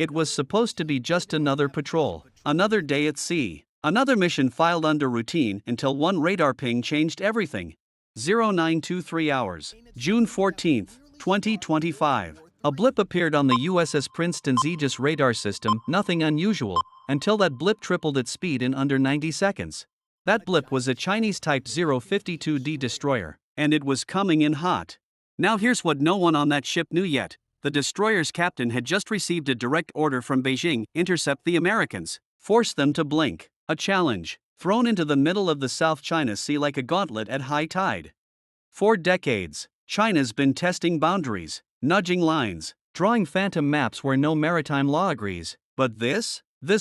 It was supposed to be just another patrol, another day at sea, another mission filed under routine until one radar ping changed everything. 0923 hours, June 14, 2025. A blip appeared on the USS Princeton's Aegis radar system, nothing unusual, until that blip tripled its speed in under 90 seconds. That blip was a Chinese Type 052D destroyer, and it was coming in hot. Now here's what no one on that ship knew yet. The destroyer's captain had just received a direct order from Beijing: intercept the Americans, force them to blink. A challenge, thrown into the middle of the South China Sea like a gauntlet at high tide. For decades, China's been testing boundaries, nudging lines, drawing phantom maps where no maritime law agrees. But this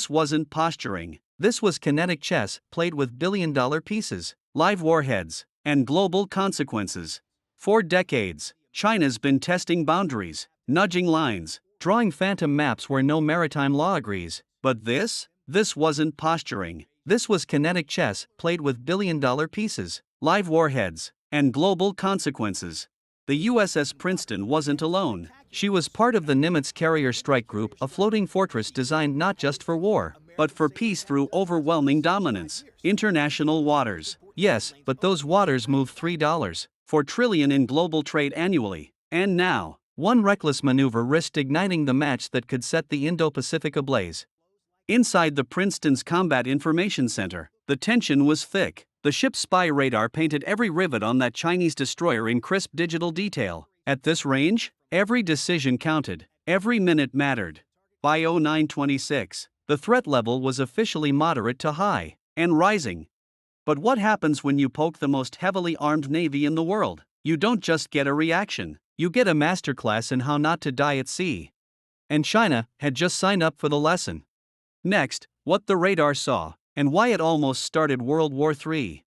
wasn't posturing. This was kinetic chess played with billion-dollar pieces, live warheads, and global consequences. For decades, China's been testing boundaries, nudging lines, drawing phantom maps where no maritime law agrees. But this wasn't posturing. This was kinetic chess played with billion-dollar pieces, live warheads, and global consequences. The USS Princeton wasn't alone. She was part of the Nimitz Carrier Strike Group, a floating fortress designed not just for war, but for peace through overwhelming dominance. International waters. Yes, but those waters move $3.4 trillion in global trade annually. And now, one reckless maneuver risked igniting the match that could set the Indo-Pacific ablaze. Inside the Princeton's Combat Information Center, the tension was thick. The ship's spy radar painted every rivet on that Chinese destroyer in crisp digital detail. At this range, every decision counted, every minute mattered. By 0926, the threat level was officially moderate to high, and rising. But what happens when you poke the most heavily armed navy in the world? You don't just get a reaction, you get a masterclass in how not to die at sea. And China had just signed up for the lesson. Next, what the radar saw, and why it almost started World War III.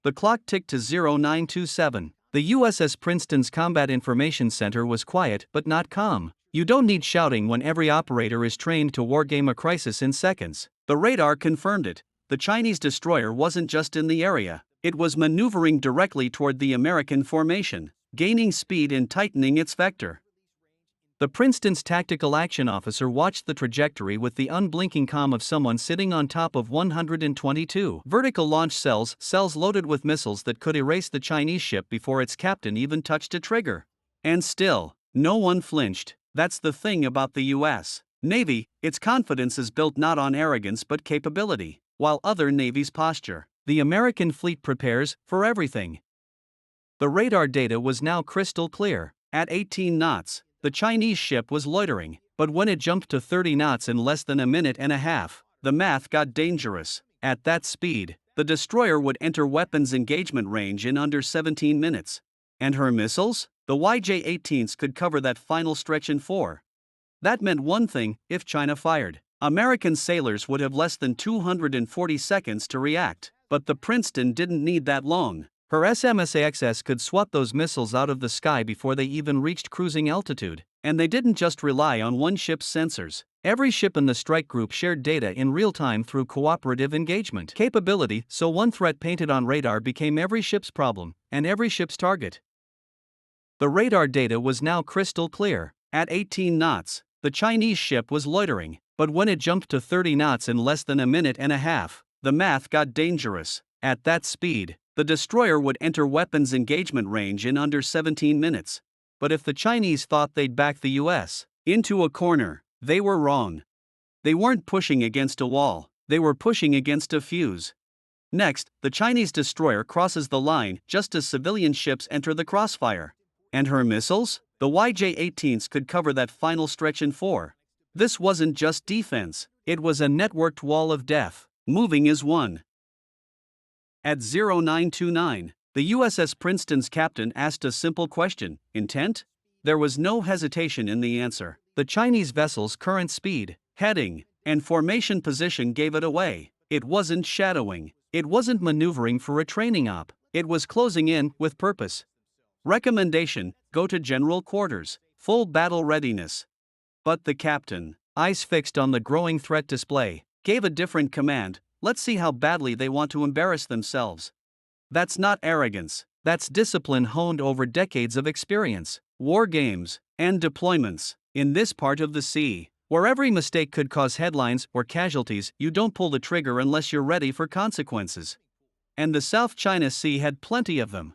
The clock ticked to 0927. The USS Princeton's Combat Information Center was quiet but not calm. You don't need shouting when every operator is trained to wargame a crisis in seconds. The radar confirmed it. The Chinese destroyer wasn't just in the area, it was maneuvering directly toward the American formation, gaining speed and tightening its vector. The Princeton's tactical action officer watched the trajectory with the unblinking calm of someone sitting on top of 122 vertical launch cells loaded with missiles that could erase the Chinese ship before its captain even touched a trigger. And still, no one flinched. That's the thing about the U.S. Navy, its confidence is built not on arrogance but capability. While other navies posture, the American fleet prepares for everything. The radar data was now crystal clear. At 18 knots, the Chinese ship was loitering, but when it jumped to 30 knots in less than a minute and a half, the math got dangerous. At that speed, the destroyer would enter weapons engagement range in under 17 minutes. And her missiles? The YJ-18s could cover that final stretch in 4. That meant one thing: if China fired, American sailors would have less than 240 seconds to react. But the Princeton didn't need that long. Her SMSAXS could swat those missiles out of the sky before they even reached cruising altitude. And they didn't just rely on one ship's sensors. Every ship in the strike group shared data in real time through cooperative engagement capability, so one threat painted on radar became every ship's problem, and every ship's target. The radar data was now crystal clear. At 18 knots, the Chinese ship was loitering, but when it jumped to 30 knots in less than a minute and a half, the math got dangerous. At that speed, the destroyer would enter weapons engagement range in under 17 minutes. But if the Chinese thought they'd back the US into a corner, they were wrong. They weren't pushing against a wall, they were pushing against a fuse. Next, the Chinese destroyer crosses the line just as civilian ships enter the crossfire. And her missiles? The YJ-18s could cover that final stretch in 4. This wasn't just defense, it was a networked wall of death. Moving as one. At 0929, the USS Princeton's captain asked a simple question: intent? There was no hesitation in the answer. The Chinese vessel's current speed, heading, and formation position gave it away. It wasn't shadowing. It wasn't maneuvering for a training op. It was closing in with purpose. Recommendation: go to general quarters, full battle readiness. But the captain, eyes fixed on the growing threat display, gave a different command: let's see how badly they want to embarrass themselves. That's not arrogance, that's discipline honed over decades of experience, war games, and deployments. In this part of the sea, Where every mistake could cause headlines or casualties, you don't pull the trigger unless you're ready for consequences. And the South China Sea had plenty of them.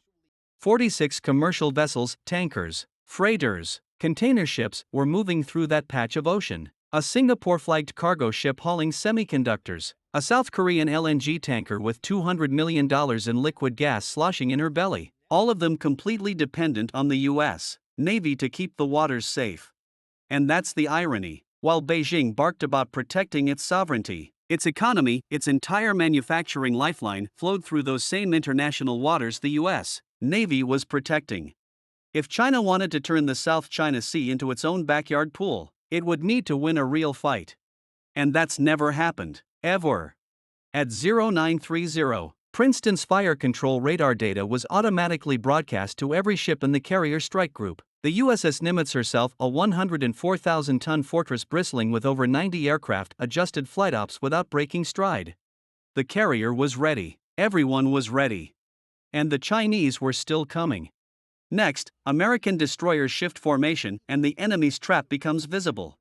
46 commercial vessels, tankers, freighters, container ships were moving through that patch of ocean. A Singapore-flagged cargo ship hauling semiconductors, a South Korean LNG tanker with $200 million in liquid gas sloshing in her belly, all of them completely dependent on the U.S. Navy to keep the waters safe. And that's the irony. While Beijing barked about protecting its sovereignty, its economy, its entire manufacturing lifeline flowed through those same international waters the U.S. Navy was protecting. If China wanted to turn the South China Sea into its own backyard pool, it would need to win a real fight. And that's never happened, ever. At 0930, Princeton's fire control radar data was automatically broadcast to every ship in the carrier strike group. The USS Nimitz herself, a 104,000-ton fortress bristling with over 90 aircraft, adjusted flight ops without breaking stride. The carrier was ready. Everyone was ready. And the Chinese were still coming. Next, American destroyers shift formation and the enemy's trap becomes visible.